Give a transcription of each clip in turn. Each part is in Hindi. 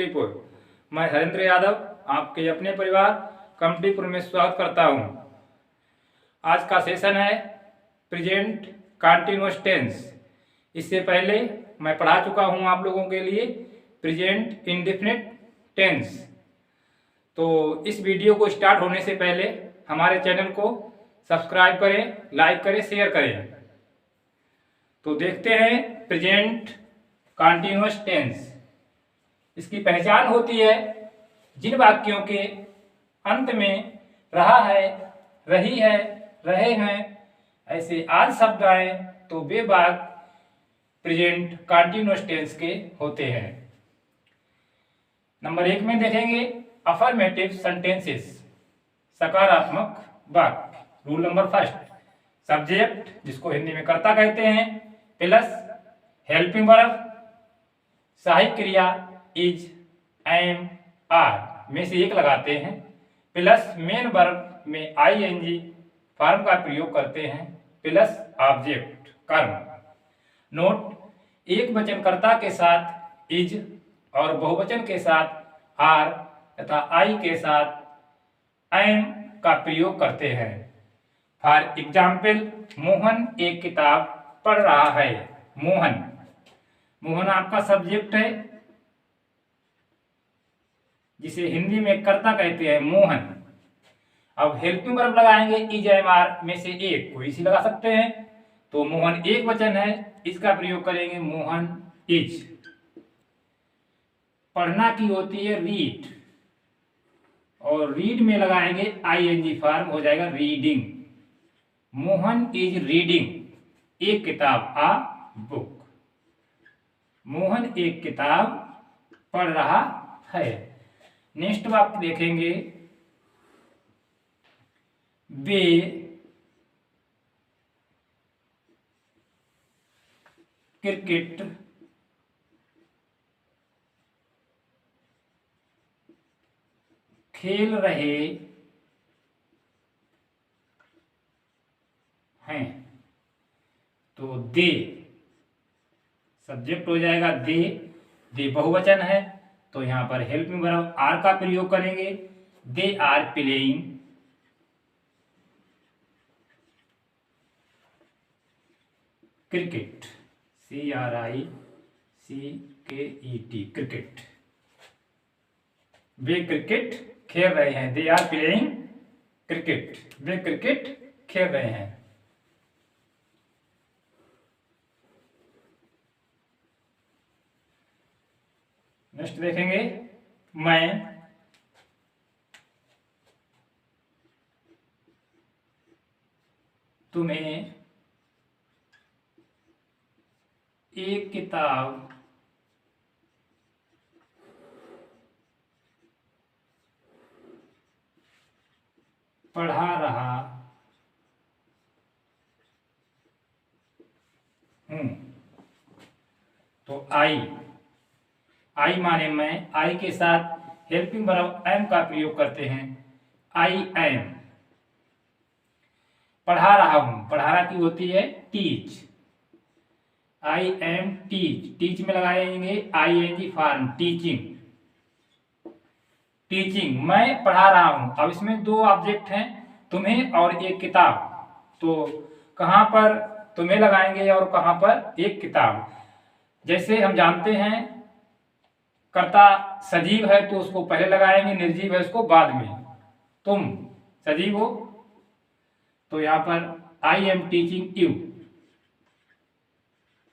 कमटीपुर। मैं हरेंद्र यादव आपके अपने परिवार कमटीपुर में स्वागत करता हूं। आज का सेशन है प्रेजेंट कंटीन्यूअस टेंस। इससे पहले मैं पढ़ा चुका हूं आप लोगों के लिए प्रेजेंट इंडेफिनिट टेंस। तो इस वीडियो को स्टार्ट होने से पहले हमारे चैनल को सब्सक्राइब करें, लाइक करें, शेयर करें। तो देखते हैं प्रेजेंट कंटीन्यूअस टेंस। इसकी पहचान होती है जिन वाक्यों के अंत में रहा है, रही है, रहे हैं ऐसे आज शब्द आए तो वे वाक्य प्रेजेंट कंटीन्यूअस टेंस के होते हैं। नंबर 1 में देखेंगे अफर्मेटिव सेंटेंसेस, सकारात्मक वाक्य। रूल नंबर 1, सब्जेक्ट जिसको हिंदी में कर्ता कहते हैं प्लस हेल्पिंग वर्ब, सहायक क्रिया इज, एम, आर में से एक लगाते हैं प्लस मेन वर्ब में आईएनजी फॉर्म का प्रयोग करते हैं प्लस ऑब्जेक्ट कर्म। नोट, एक वचनकर्ता के साथ इज और बहुवचन के साथ आर तथा आई के साथ एम का प्रयोग करते हैं। फॉर एग्जाम्पल, मोहन एक किताब पढ़ रहा है। मोहन आपका सब्जेक्ट है जिसे हिंदी में कर्ता कहते हैं मोहन। अब हेल्पिंग वर्ब लगाएंगे इज, एम, आर में से एक, कोई सी लगा सकते हैं। तो मोहन एक वचन है, इसका प्रयोग करेंगे मोहन इज। पढ़ना की होती है रीड और रीड में लगाएंगे आईएनजी फॉर्म, हो जाएगा रीडिंग। मोहन इज रीडिंग एक किताब, आ बुक। मोहन एक किताब पढ़ रहा है। नेक्स्ट वाक्य देखेंगे वे क्रिकेट खेल रहे हैं। तो दे सब्जेक्ट हो जाएगा दे बहुवचन है तो यहां पर हेल्पिंग वर्ब आर का प्रयोग करेंगे। They are playing cricket, CRICKET cricket. वे क्रिकेट खेल रहे हैं। दे आर प्लेइंग क्रिकेट, वे क्रिकेट खेल रहे हैं। नेक्स्ट देखेंगे मैं तुम्हें एक किताब पढ़ा रहा हूं। तो आई माने मैं, आई के साथ हेल्पिंग वर्ब एम का प्रयोग करते हैं। आई एम पढ़ा रहा हूं, पढ़ाना की होती है टीच। आई एम टीच में लगाएंगे आईएनजी फॉर्म टीचिंग मैं पढ़ा रहा हूं। अब इसमें दो ऑब्जेक्ट हैं, तुम्हें और एक किताब। तो कहां पर तुम्हें लगाएंगे और कहां पर एक किताब। जैसे हम जानते हैं कर्ता सजीव है तो उसको पहले लगाएंगे, निर्जीव है उसको बाद में। तुम सजीव हो तो यहां पर आई एम टीचिंग यू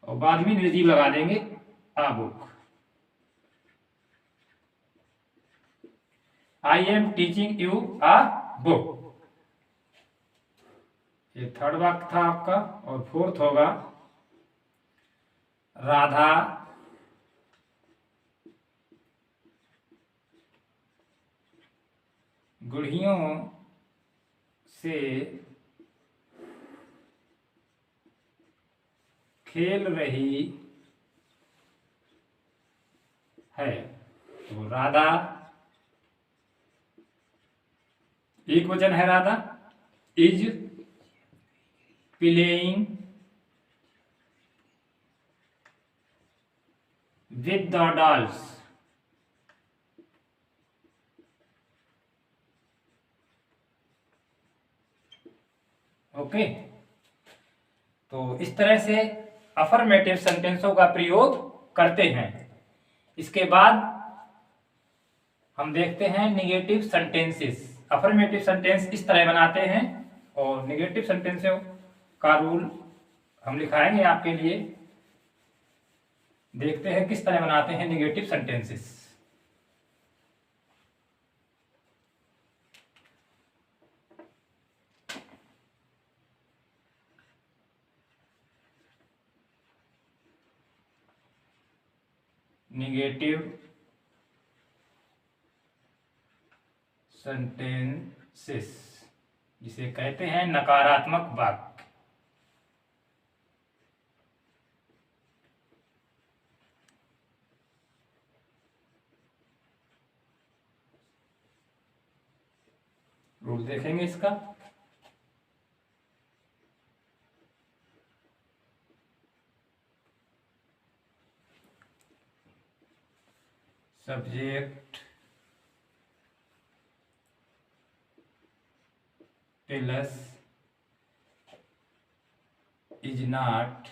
और बाद में निर्जीव लगा देंगे a book. I am teaching you a book. ये थर्ड वाक्य था आपका। और फोर्थ होगा राधा गुड़ियों से खेल रही है। तो राधा एक वचन है, Radha is playing with the dolls okay, तो इस तरह से अफर्मेटिव सेंटेंसों का प्रयोग करते हैं। इसके बाद हम देखते हैं निगेटिव सेंटेंसेस। अफर्मेटिव सेंटेंस इस तरह बनाते हैं और निगेटिव सेंटेंसों का रूल हम लिखाएंगे आपके लिए। देखते हैं किस तरह बनाते हैं निगेटिव सेंटेंसेस। निगेटिव सेंटेंसेस जिसे कहते हैं नकारात्मक वाक्य। रूल देखेंगे इसका। सब्जेक्ट प्लस इज नॉट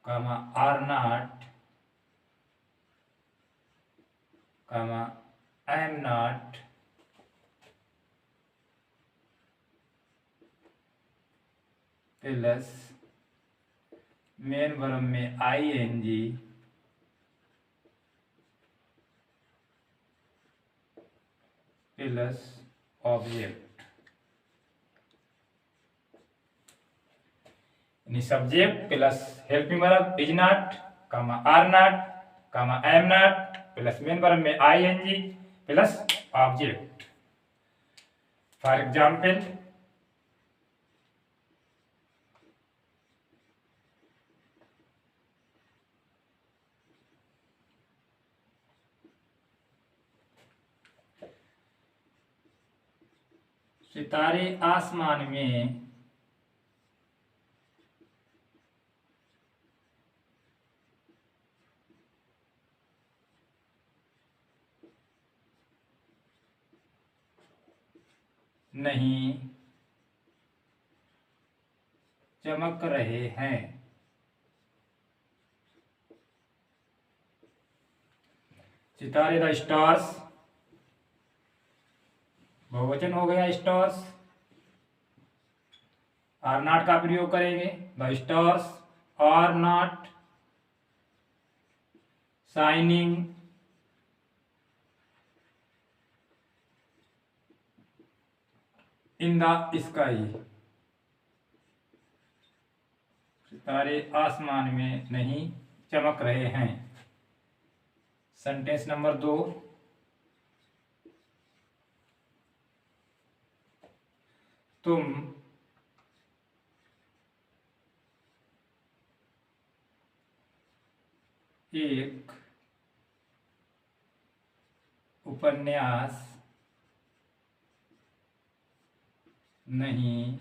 कमा आर नॉट कमा am not plus main verb में ING प्लस ऑब्जेक्ट। यानी subject plus helping verb is not कमा आर नॉट कमा am not plus main verb में ING plus object. For example, सितारे आसमान में नहीं चमक रहे हैं। सितारे द स्टार्स, बहुवचन हो गया स्टार्स। आर नॉट का प्रयोग करेंगे। The stars are not shining in the sky. सितारे आसमान में नहीं चमक रहे हैं। सेंटेंस नंबर 2, तुम एक उपन्यास नहीं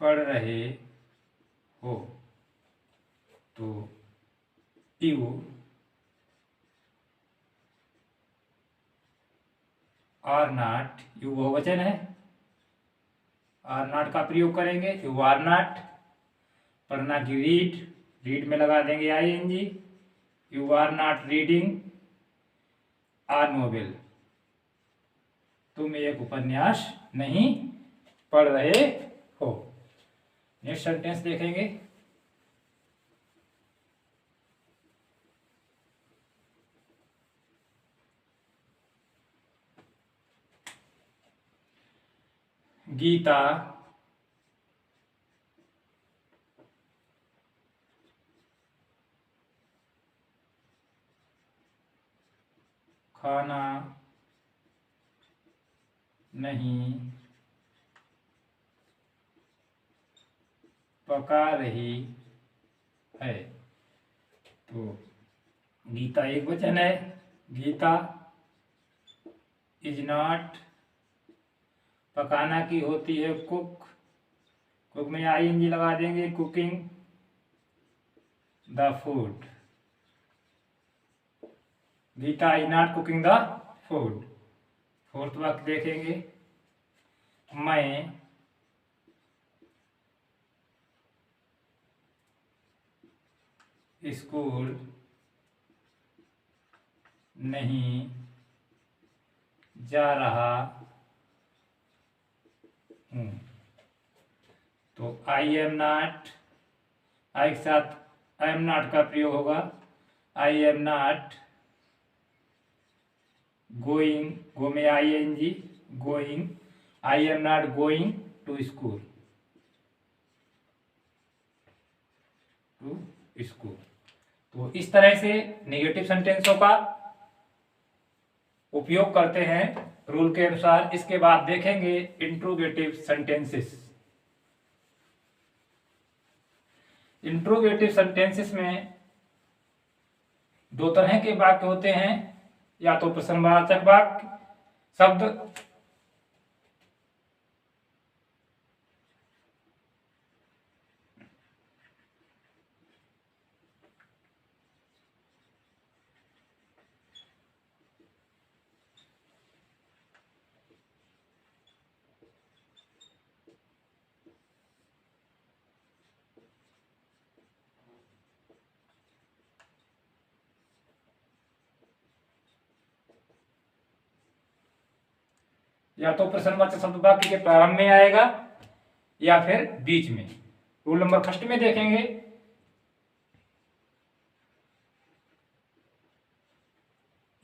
पढ़ रहे हो। तो यू आर नॉट, यू बहुवचन है, आर नॉट का प्रयोग करेंगे। यू आर नॉट, पढ़ना की रीड, रीड में लगा देंगे ING। You are not reading are novel, तुम एक उपन्यास नहीं पढ़ रहे हो। नेक्स्ट सेंटेंस देखेंगे। गीता खाना नहीं पका रही है। तो गीता एक वचन है। गीता इज नॉट, पकाना की होती है कुक, कुक में ING लगा देंगे, cooking the food. Gita is not cooking the food. Fourth वाक्य देखेंगे, मैं स्कूल नहीं जा रहा हूँ। तो आई एम नॉट, आई के साथ आई एम नॉट का प्रयोग होगा। I am not going, go में I N G, going, I am not going to school, to school. तो इस तरह से नेगेटिव सेंटेंसों का उपयोग करते हैं रूल के अनुसार। इसके बाद देखेंगे इंट्रोगेटिव सेंटेंसेस। इंट्रोगेटिव सेंटेंसेस में दो तरह के वाक्य होते हैं, या तो प्रश्नवाचक वाक्य शब्द, या तो प्रश्नवाचक शब्द वाक्य के प्रारंभ में आएगा या फिर बीच में। रूल नंबर फर्स्ट में देखेंगे,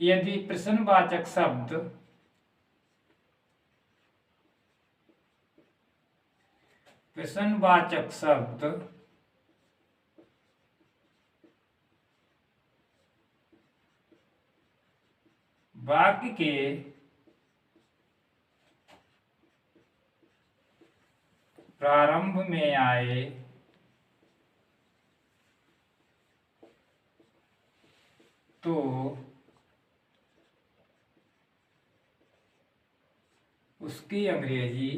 यदि प्रश्नवाचक शब्द वाक्य के प्रारंभ में आए तो उसकी अंग्रेजी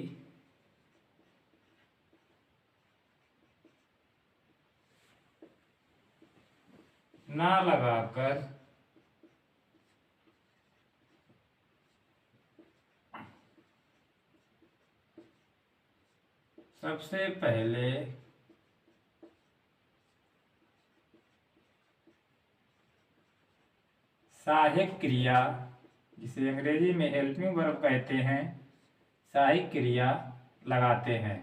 ना लगाकर सबसे पहले सहायक क्रिया, जिसे अंग्रेजी में हेल्पिंग वर्ब कहते हैं, सहायक क्रिया लगाते हैं।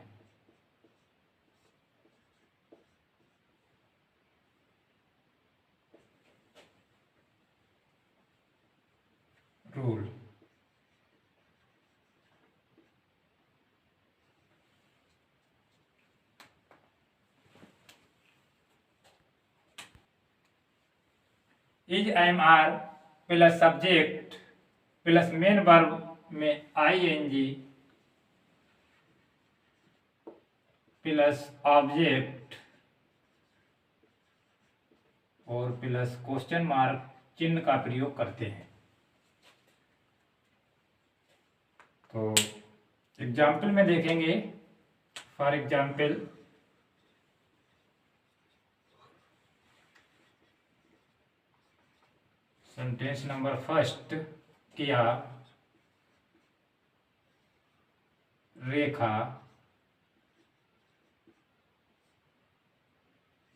Rule is am are plus subject plus main verb में I N G plus object और प्लस क्वेश्चन मार्क चिन्ह का प्रयोग करते हैं। तो एग्जाम्पल में देखेंगे, for example sentence number first किया, रेखा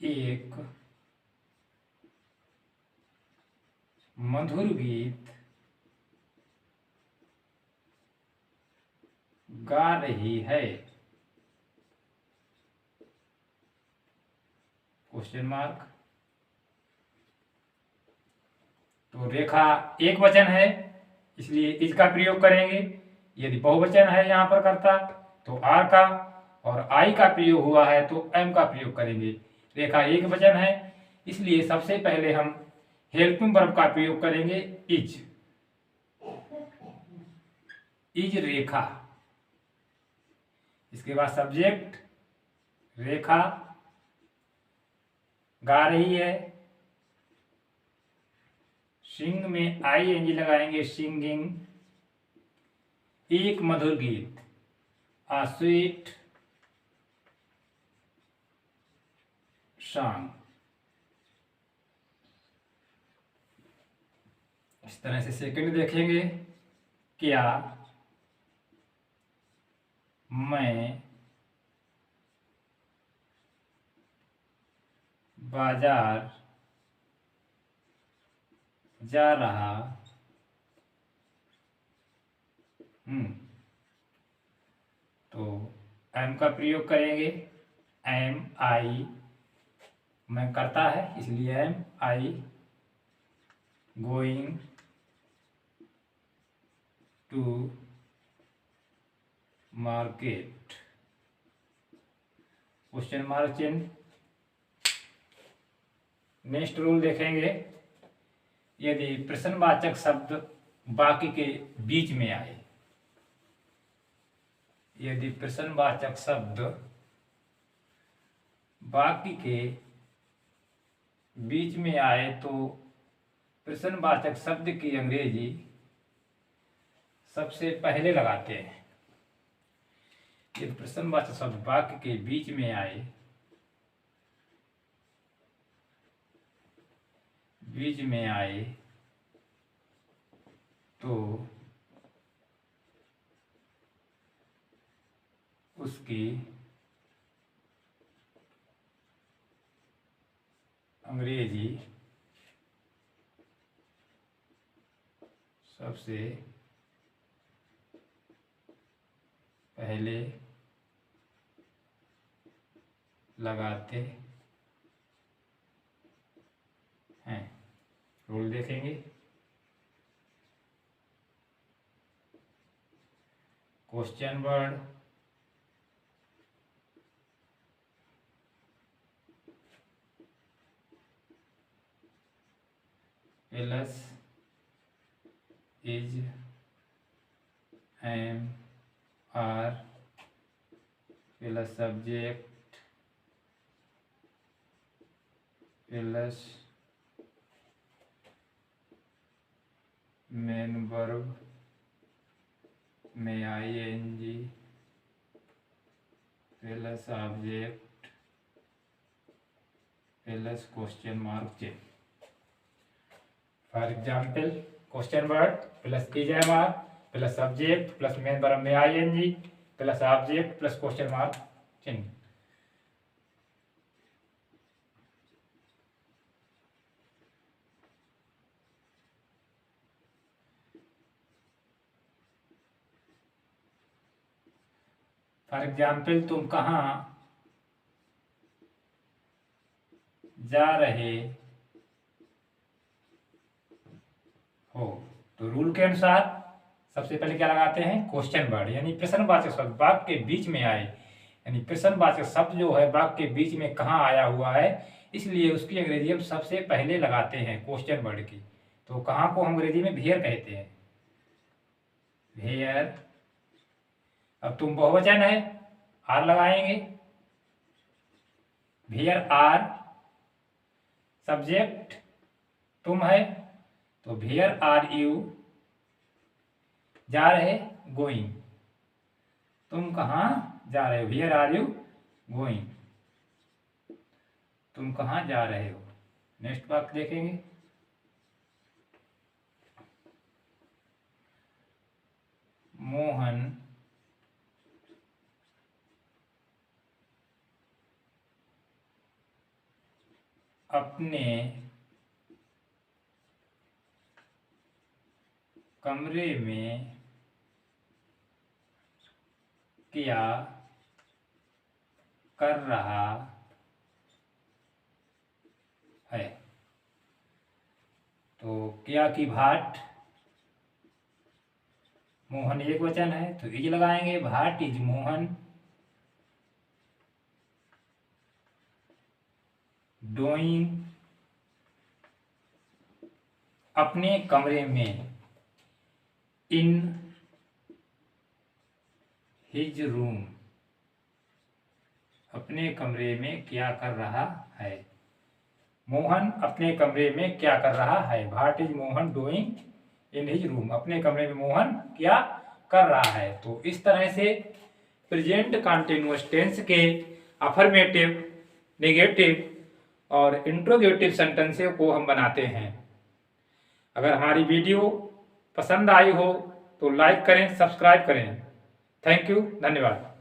एक मधुर गीत गा रही है, क्वेश्चन मार्क। तो रेखा एक वचन है इसलिए इज का प्रयोग करेंगे। यदि बहुवचन है यहाँ पर करता तो आर का, और आई का प्रयोग हुआ है तो एम का प्रयोग करेंगे। रेखा एक वचन है इसलिए सबसे पहले हम हेल्पिंग वर्ब का प्रयोग करेंगे, इज रेखा। इसके बाद सब्जेक्ट रेखा गा रही है, सिंग में आई एन जी लगाएंगे, सिंगिंग, एक मधुर गीत, आ स्वीट सॉन्ग। इस तरह से सेकंड देखेंगे, क्या मैं बाजार जा रहा हूँ। तो एम का प्रयोग करेंगे, एम आई मैं करता है इसलिए am I going to market, question mark चिन्ह। नेक्स्ट रूल देखेंगे, यदि प्रश्नवाचक शब्द वाक्य के बीच में आए, यदि प्रश्नवाचक शब्द वाक्य के बीच में आए तो प्रश्नवाचक शब्द की अंग्रेजी सबसे पहले लगाते हैं। यदि प्रश्नवाचक शब्द वाक्य के बीच में आए, तो उसकी अंग्रेजी सबसे पहले लगाते हैं। रूल देखेंगे, question word plus is, am are plus subject plus main verb में I N G plus object plus question mark चिन्ह। For example, question word plus is am are plus subject plus main verb में I N G plus object plus question mark चिन्ह। फॉर एग्जाम्पल, तुम कहाँ जा रहे हो, तो रूल के अनुसार सबसे पहले क्या लगाते हैं, क्वेश्चन वर्ड, यानी प्रश्नवाचक शब्द वाक्य के बीच में आए, यानी प्रश्नवाचक शब्द जो है वाक्य के बीच में कहाँ आया हुआ है, इसलिए उसकी अंग्रेजी हम सबसे पहले लगाते हैं क्वेश्चन वर्ड की। तो कहाँ को हम अंग्रेजी में वेयर कहते हैं, वेयर। अब तुम बहुवचन है, आर लगाएंगे, वेयर आर, सब्जेक्ट तुम है तो वेयर आर यू, जा रहे गोइंग, तुम कहाँ जा रहे हो, वेयर आर यू गोइंग, तुम कहाँ जा रहे हो। नेक्स्ट वाक्य देखेंगे, मोहन अपने कमरे में क्या कर रहा है। तो क्या की भाट, मोहन एक वचन है तो इज लगाएंगे, भाट इज मोहन डूइंग, अपने कमरे में, इन हिज रूम, अपने कमरे में क्या कर रहा है। मोहन अपने कमरे में क्या कर रहा है, what is Mohan doing in his room, अपने कमरे में मोहन क्या कर रहा है। तो इस तरह से प्रेजेंट कंटीन्यूअस टेंस के अफर्मेटिव, नेगेटिव और इंट्रोगेटिव सेंटेंसेस को हम बनाते हैं। अगर हमारी वीडियो पसंद आई हो तो लाइक करें, सब्सक्राइब करें। थैंक यू, धन्यवाद।